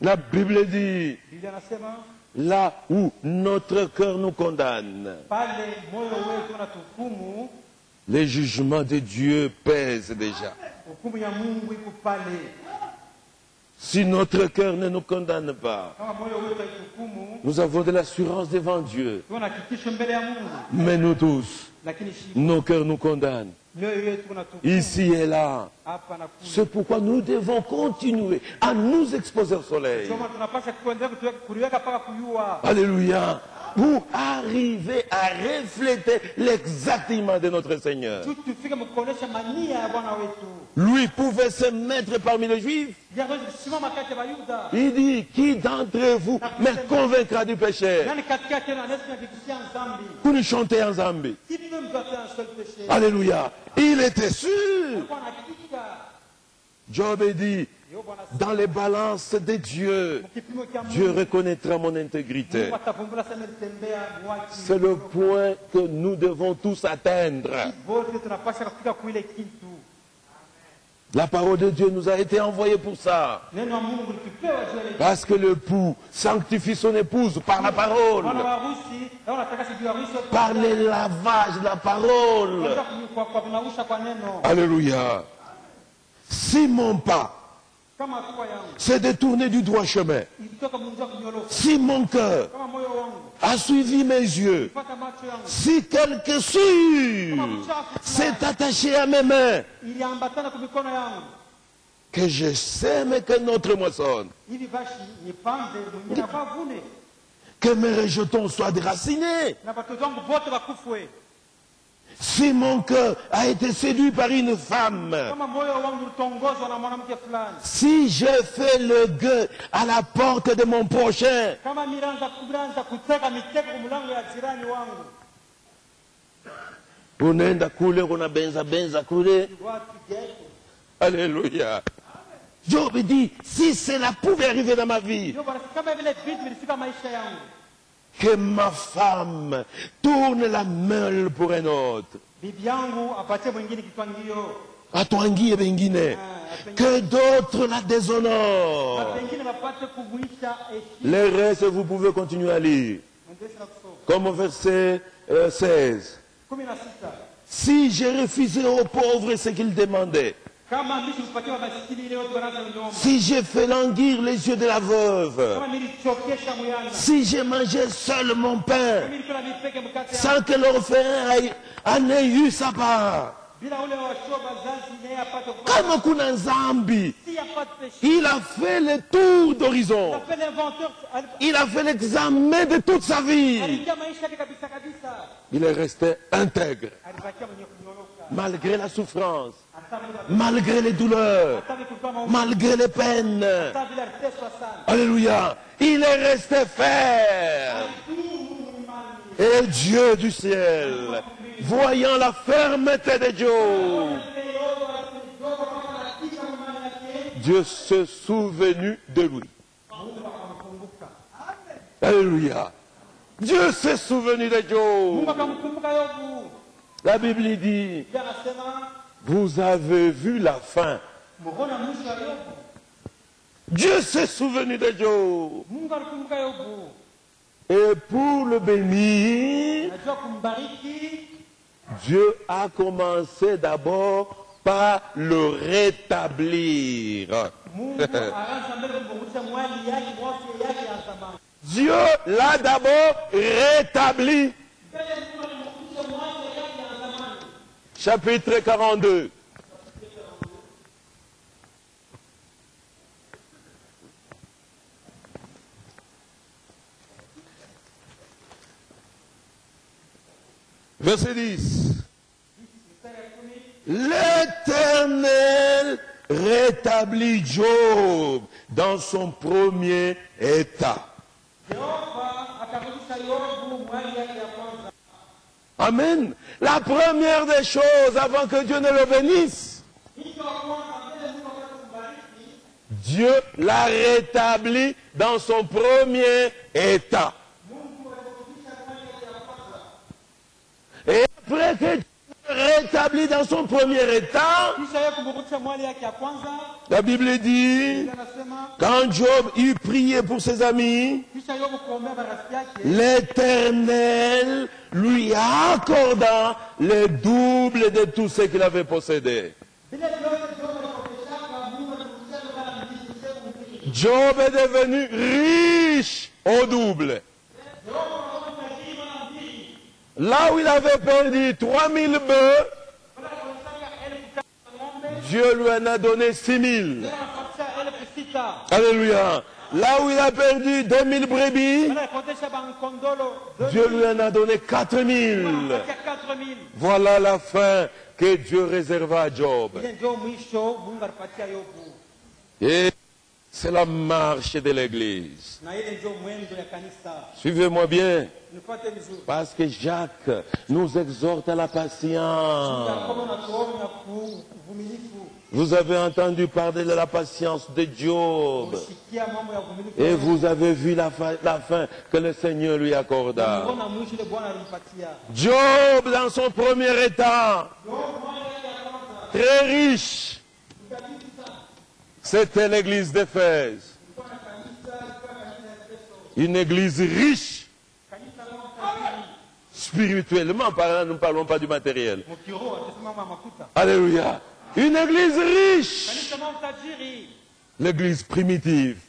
La Bible dit, là où notre cœur nous condamne, les jugements de Dieu pèsent déjà. Si notre cœur ne nous condamne pas, nous avons de l'assurance devant Dieu. Mais nous tous, nos cœurs nous condamnent. Ici et là. C'est pourquoi nous devons continuer à nous exposer au soleil. Alléluia. Pour arriver à refléter l'exactement de notre Seigneur. Lui pouvait se mettre parmi les Juifs. Il dit, qui d'entre vous me convaincra du péché? Pour nous chanter en Zambie. Alléluia. Il était sûr. Job dit, dans les balances de Dieu, Dieu reconnaîtra mon intégrité. C'est le point que nous devons tous atteindre. La parole de Dieu nous a été envoyée pour ça. Parce que l'époux sanctifie son épouse par la parole. Par les lavages de la parole. Alléluia. Si mon pas s'est détourné du droit chemin, si mon cœur a suivi mes yeux, si quelque chose s'est attaché à mes mains, que je sème et que notre moissonne, que mes rejetons soient déracinés. Si mon cœur a été séduit par une femme, si je fais le gueux à la porte de mon prochain, unaenda kule unabenza benza kule. Alléluia. Job dit, si cela pouvait arriver dans ma vie, que ma femme tourne la meule pour un autre. Atwangie bengine. Que d'autres la déshonorent. Les restes, vous pouvez continuer à lire. Comme au verset 16. Si j'ai refusé aux pauvres ce qu'ils demandaient, si j'ai fait languir les yeux de la veuve, si j'ai mangé seul mon pain, sans que l'orphelin en ait eu sa part, comme kuna Nzambi, il a fait le tour d'horizon, il a fait l'examen de toute sa vie, il est resté intègre, malgré la souffrance, malgré les douleurs, malgré les peines. Alléluia. Il est resté ferme. Et Dieu du ciel, voyant la fermeté de Job, Dieu s'est souvenu de lui. Alléluia. Dieu s'est souvenu de Job. La Bible dit, vous avez vu la fin. Dieu s'est souvenu de Job. Et pour le bénir, Dieu a commencé d'abord par le rétablir. Dieu l'a d'abord rétabli. Chapitre 42. Verset 10. L'Éternel rétablit Job dans son premier état. Amen. La première des choses avant que Dieu ne le bénisse, Dieu l'a rétabli dans son premier état. Et après que Dieu rétabli dans son premier état, la Bible dit, quand Job eut prié pour ses amis, l'Éternel lui accorda le double de tout ce qu'il avait possédé. Job est devenu riche au double. Là où il avait perdu 3000 bœufs, Dieu lui en a donné 6000. Alléluia. Là où il a perdu 2000 brebis, Dieu lui en a donné 4000. Voilà la fin que Dieu réserva à Job. Et c'est la marche de l'Église. Suivez-moi bien. Parce que Jacques nous exhorte à la patience. Vous avez entendu parler de la patience de Job. Et vous avez vu la fin que le Seigneur lui accorda. Job, dans son premier état, très riche, c'était l'église d'Éphèse. Une église riche. Spirituellement parlant, nous ne parlons pas du matériel. Alléluia. Une église riche. L'église primitive.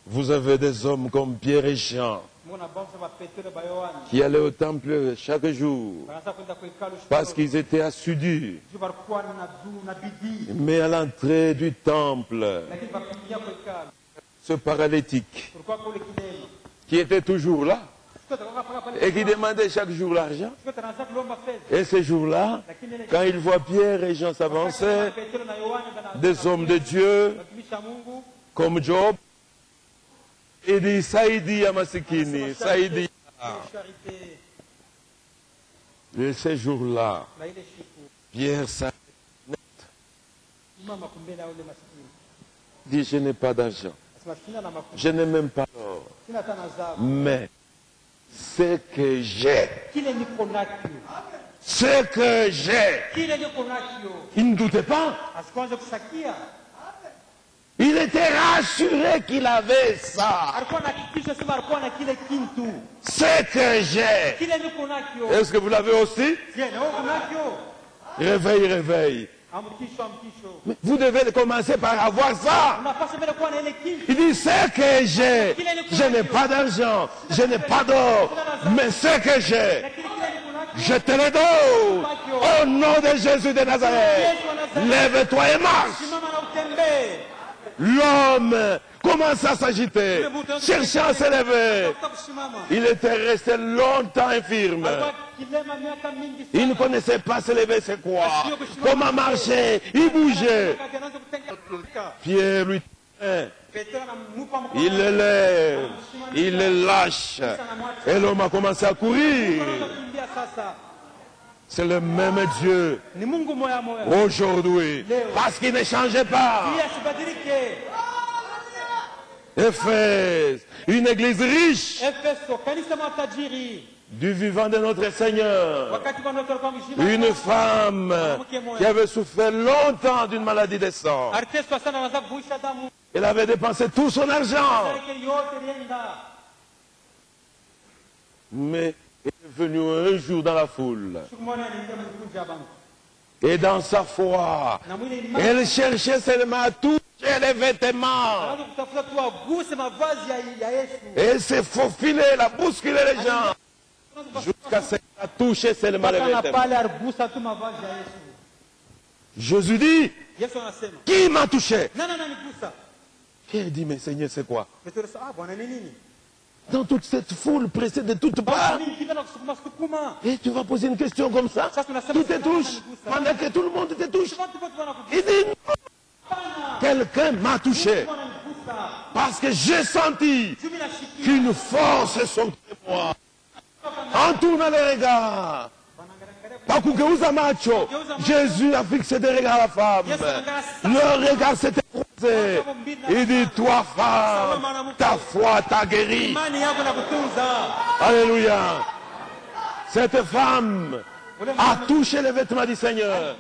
Vous avez des hommes comme Pierre et Jean qui allaient au temple chaque jour parce qu'ils étaient assidus. Mais à l'entrée du temple, ce paralytique qui était toujours là et qui demandait chaque jour l'argent, et ce jour-là, quand il voit Pierre et Jean s'avancer, des hommes de Dieu comme Job, il dit, Saïdi Amasikini, Saïdi. Et ce jour-là, Pierre s'arrête net. Dit, je n'ai pas d'argent. Je n'ai même pas d'or. Mais ce que j'ai, il ne doutait pas. Il était rassuré qu'il avait ça. Ce que j'ai. Est-ce que vous l'avez aussi? Réveille, réveille. Mais vous devez commencer par avoir ça. Il dit, ce que j'ai. Je n'ai pas d'argent. Je n'ai pas d'or. Mais ce que j'ai, je te le donne. Au nom de Jésus de Nazareth. Lève-toi et marche. L'homme commence à s'agiter, cherchant à se lever. Il était resté longtemps infirme. Il ne connaissait pas se lever, c'est quoi? Comment marcher? Il bougeait. Pierre lui tient. Il le lève, il le lâche. Et l'homme a commencé à courir. C'est le même Dieu aujourd'hui, parce qu'il ne changeait pas. Éphèse, une église riche du vivant de notre Seigneur. Une femme qui avait souffert longtemps d'une maladie de sang. Elle avait dépensé tout son argent. Mais il est venu un jour dans la foule. Et dans sa foi, elle cherchait seulement à toucher les vêtements. Et elle s'est faufilée, elle a bousculé les gens. Jusqu'à ce qu'elle a touché seulement les vêtements. Jésus dit, qui m'a touché? Pierre dit, mais Seigneur, c'est quoi? Dans toute cette foule pressée de toutes parts. Et tu vas poser une question comme ça? Qui te touche? Pendant que tout le monde te touche. Il dit non. Quelqu'un m'a touché. Parce que j'ai senti qu'une force sortait de moi. En tournant les regards. Jésus a fixé des regards à la femme. Le regard s'était croisé. Il dit, toi femme, ta foi t'a guéri. Alléluia. Cette femme a touché les vêtements du Seigneur.